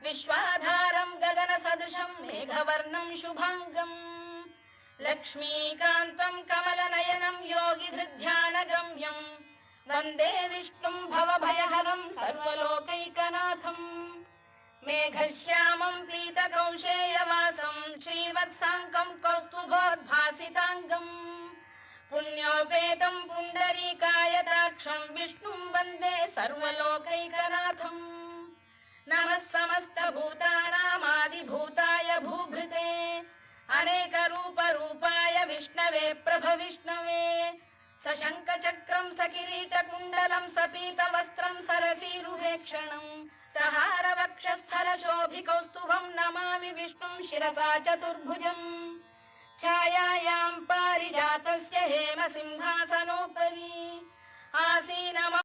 विश्वाधारं गगन सदृशं मेघवर्णं शुभांगम् लक्ष्मीकान्तं कमलनयनं योगिधृध्यानगम्यं वन्दे विष्णुं भवभयहरं सर्वलोकैकनाथम् मेघश्यामं पीतकौशेयवासं श्रीवत्साङ्कं कौस्तुभोद्भासिताङ्गम् पुण्योपेतं पुण्डरीकायताक्षं विष्णुं वन्दे सर्वलोकैकनाथम् नमः समस्तभूतानामादिभूताय भूभृते अनेकरूपरूपाय विष्णवे प्रभविष्णवे सशङ्खचक्रं सकिरीटकुण्डलं सपीतवस्त्रं सरसीरुहेक्षणं सहारवक्षस्थलशोभिकौस्तुभं नमामि विष्णुं शिरसा चतुर्भुजम् छायायां पारिजातस्य हेमसिंहासनोपरि आसीनम्